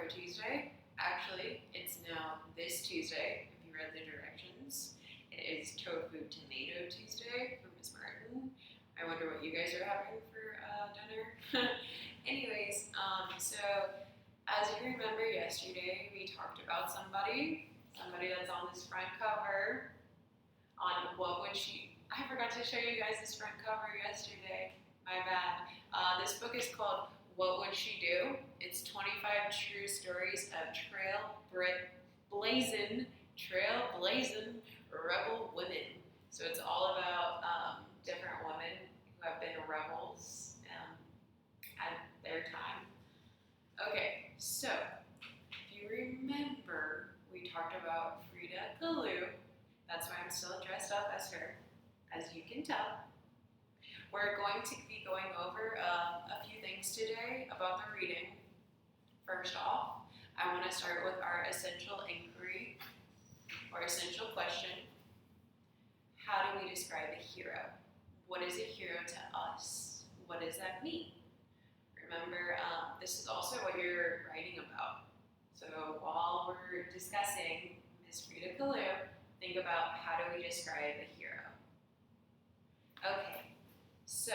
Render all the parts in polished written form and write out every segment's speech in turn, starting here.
Tuesday. Actually, it's now this Tuesday, if you read the directions. It is Tofu Tomato Tuesday from Miss Martin. I wonder what you guys are having for dinner. Anyways, so as you remember yesterday, we talked about somebody that's on this front cover, on what would she, I forgot to show you guys this front cover yesterday, my bad. This book is called What Would She Do? It's 25 True Stories of Trailblazing Rebel Women. So it's all about different women who have been rebels at their time. Okay, so if you remember, we talked about Frida Kahlo. That's why I'm still dressed up as her, as you can tell. We're going to be going over a few things today about the reading. First off, I want to start with our essential inquiry, or essential question. How do we describe a hero? What is a hero to us? What does that mean? Remember, this is also what you're writing about. So while we're discussing Miss Frida Kahlo, think about how do we describe a hero. Okay, so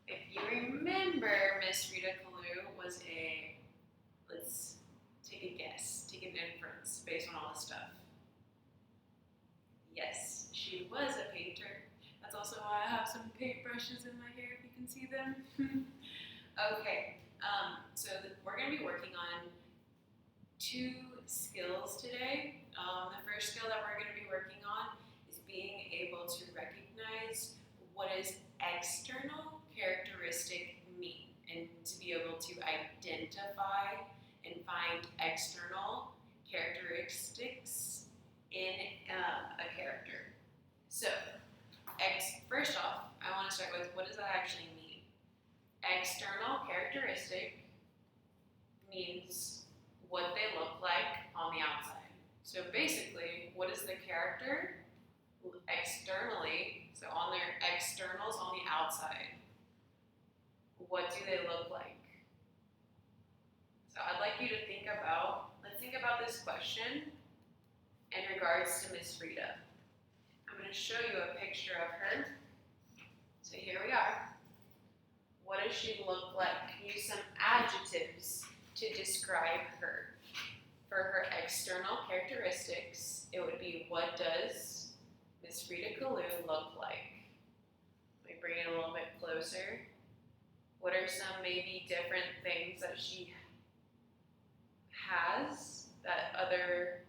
if you remember, Miss Frida Kahlo was let's take a guess, take an inference based on all this stuff. Yes, she was a painter. That's also why I have some paintbrushes in my hair, if you can see them. Okay, so we're going to be working on 2 skills today. The first skill that we're going to be working on is being able to recognize what does external characteristic mean, and to be able to identify and find external characteristics in a character. So, first off, I want to start with, what does that actually mean? External characteristic means what they look like on the outside. So basically, what is the character externally, so on their externals on the outside, what do they look like? So I'd like you to let's think about this question in regards to Miss Frida. I'm going to show you a picture of her. So here we are. What does she look like? Use some adjectives to describe her. For her external characteristics, it would be, what does Miss Frida Kahlo look like? Let me bring it a little bit closer. What are some maybe different things that she has that other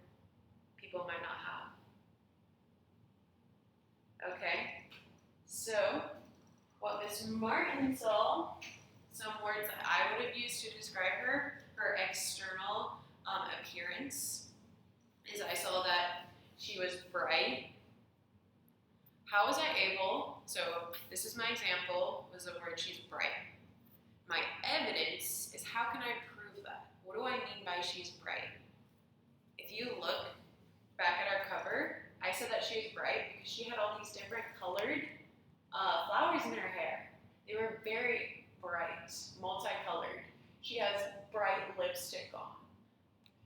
people might not have? Okay, so what Miss Martin saw, some words that I would have used to describe her external appearance, is I saw that she was bright. How was I able, so this is my example, was the word she's bright. My evidence is, how can I prove that? What do I mean by she's bright? If you look back at our cover, I said that she was bright because she had all these different colored flowers in her hair. They were very bright, multicolored. She has bright lipstick on.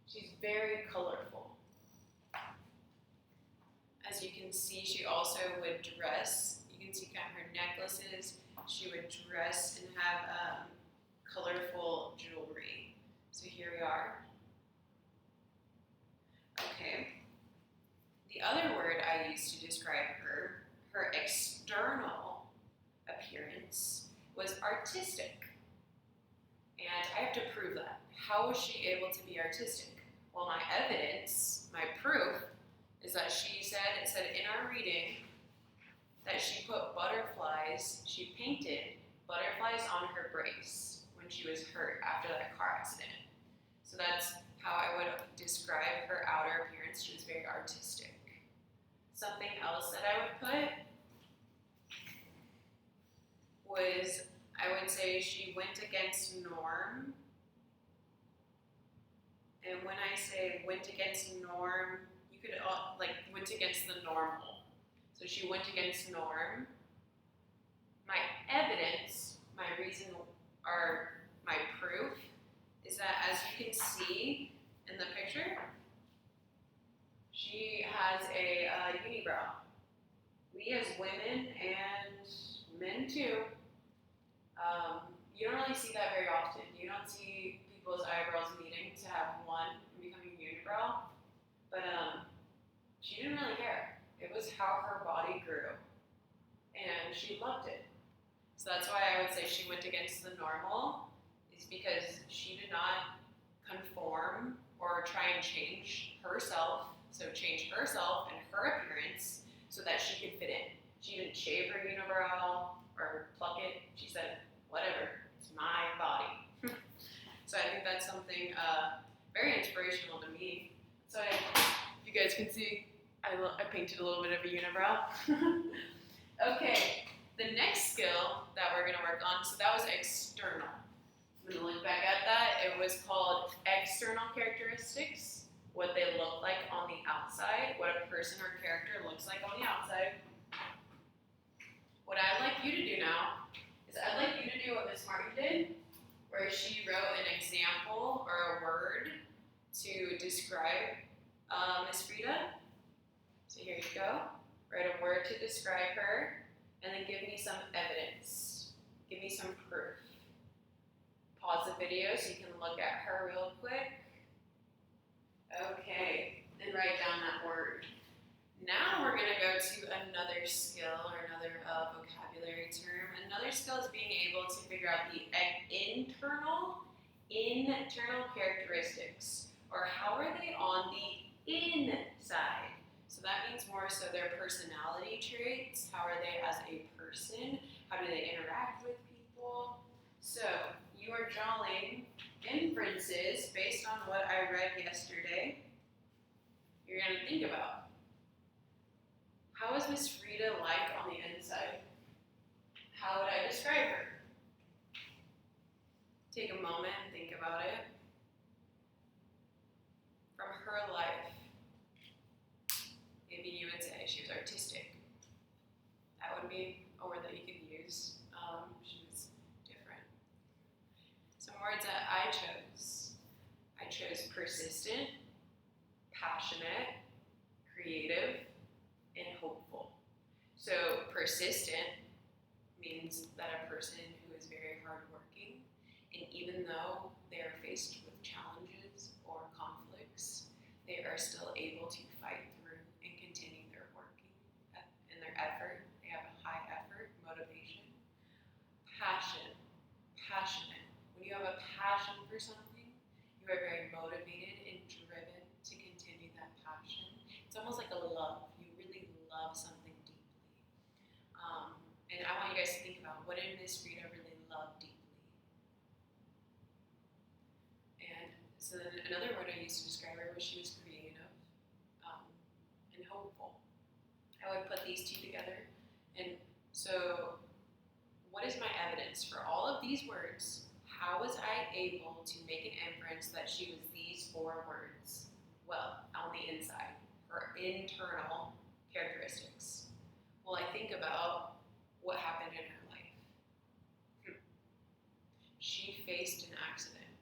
She's very colorful. As you can see, she also would dress. You can see kind of her necklaces. She would dress and have colorful jewelry. So here we are. Okay. The other word I used to describe her external appearance, was artistic. And I have to prove that. How was she able to be artistic? Well, my evidence, my proof, is that it said in our reading that she put butterflies, she painted butterflies on her brace when she was hurt after that car accident. So that's how I would describe her outer appearance. She was very artistic. Something else that I would put was, I would say she went against norm. And when I say went against norm, you could went against the normal. So she went against norm. My evidence, my reason, or my proof is that, as you can see in the picture, she has a unibrow. We as women and men too, you don't really see that very often. You don't see people's eyebrows meeting to have one and becoming unibrow. But she didn't really care. It was how her body grew. And she loved it. So that's why I would say she went against the normal, is because she did not conform or try and change herself. So change herself and her appearance so that she could fit in. She didn't shave her unibrow or pluck it. She said, whatever, it's my body. So I think that's something very inspirational to me. So if you guys can see, I painted a little bit of a unibrow. Okay, the next skill that we're going to work on, so that was external. I'm going to look back at that. It was called external characteristics, what they look like on the outside, what a person or character looks like on the outside. What I'd like you to do now is I'd like you to do what Miss Martin did, where she wrote an example or a word to describe Miss Frida. So here you go. Write a word to describe her, and then give me some evidence. Give me some proof. Pause the video so you can look at her real quick. Okay, and write down that word. Now we're going to go to another skill or another vocabulary term. Another skill is being able to figure out the internal characteristics, or how are they on the inside. So that means more so their personality traits. How are they as a person? How do they interact with people? So you are drawing inferences based on what I read yesterday. You're going to think about, how is Miss Frida like on the inside? How would I describe her? Take a moment and think about it. From her life, maybe you would say she was artistic. That would be a word that you could use. She was different. Some words that I chose. I chose persistent, passionate, creative, and hopeful. So persistent means that a person who is very hardworking, and even though they are faced with challenges or conflicts, they are still able to fight through and continue their working and their effort. They have a high effort, motivation. Passionate. When you have a passion for something, you are very motivated and driven to continue that passion. It's almost like a love. You really love something deeply. And I want you guys to think about, what did Miss Frida really love deeply? And so then another word I used to describe her was she was creative and hopeful. I would put these two together. And so what is my evidence for all of these words? How was I able to make an inference that she was these four words? Well, on the inside, her internal characteristics. Well, I think about what happened in her life. She faced an accident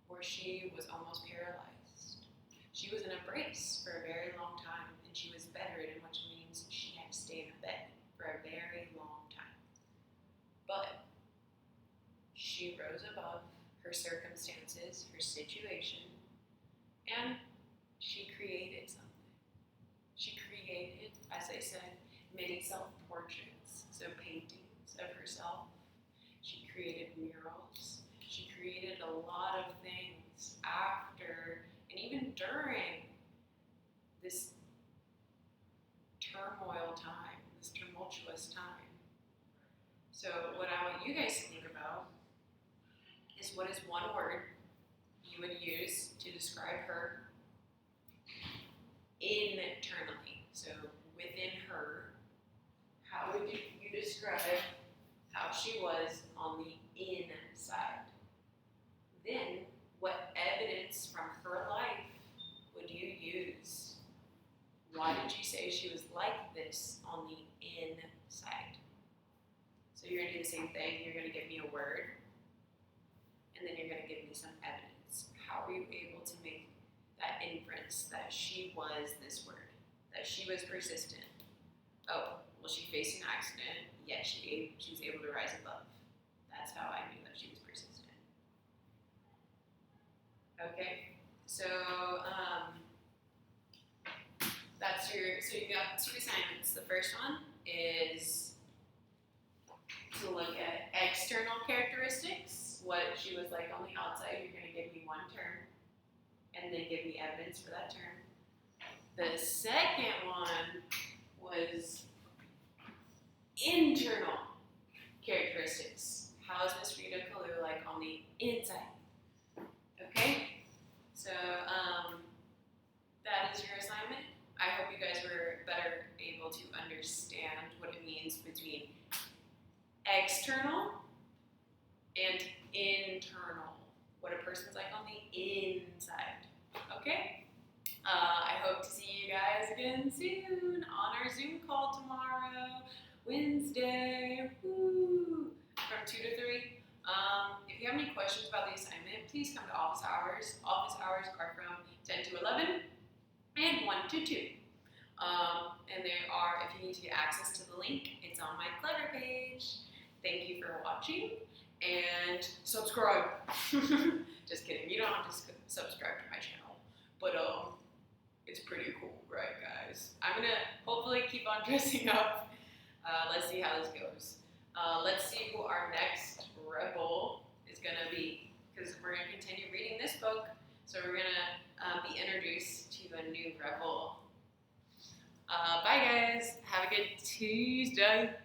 where she was almost paralyzed. She was in a brace for a very long time, and she was bedridden, which means she had to stay in a bed for a very long time. But she rose above her circumstances, her situation, and she created something. She created, as I said, many self-portraits, so paintings of herself. She created murals. She created a lot of things after and even during this turmoil time, this tumultuous time. So what I want you guys to think about is, what is one word you would use to describe her internally? So within her, how would you describe how she was on the inside? Then, what evidence from her life would you use? Why did you say she was like this on the inside? So you're going to do the same thing. You're going to give me a word. and then you're going to give me some evidence. How are you able to make that inference that she was this word, that she was persistent? Oh, well, she faced an accident, yet she was able to rise above. That's how I knew that she was persistent. Okay, so so you got 2 assignments. The first one is to look at external characteristics, what she was like on the outside. You're going to give me one term, and then give me evidence for that term. The second one was internal characteristics. How is Miss Rita Kalu like on the inside? Okay, so that is your assignment. I hope you guys were better able to understand what it means between external and internal. What a person's like on the inside. Okay? I hope to see you guys again soon on our Zoom call tomorrow, Wednesday, woo, from 2 to 3. If you have any questions about the assignment, please come to office hours. Office hours are from 10 to 11 and 1 to 2. And there are, if you need to get access to the link, it's on my Clever page. Thank you for watching, and subscribe. Just kidding, you don't have to subscribe to my channel, but it's pretty cool, right, guys? I'm gonna hopefully keep on dressing up. Let's see how this goes. Let's see who our next rebel is gonna be, because we're gonna continue reading this book, so we're gonna be introduced to a new rebel. Bye, guys. Have a good Tuesday.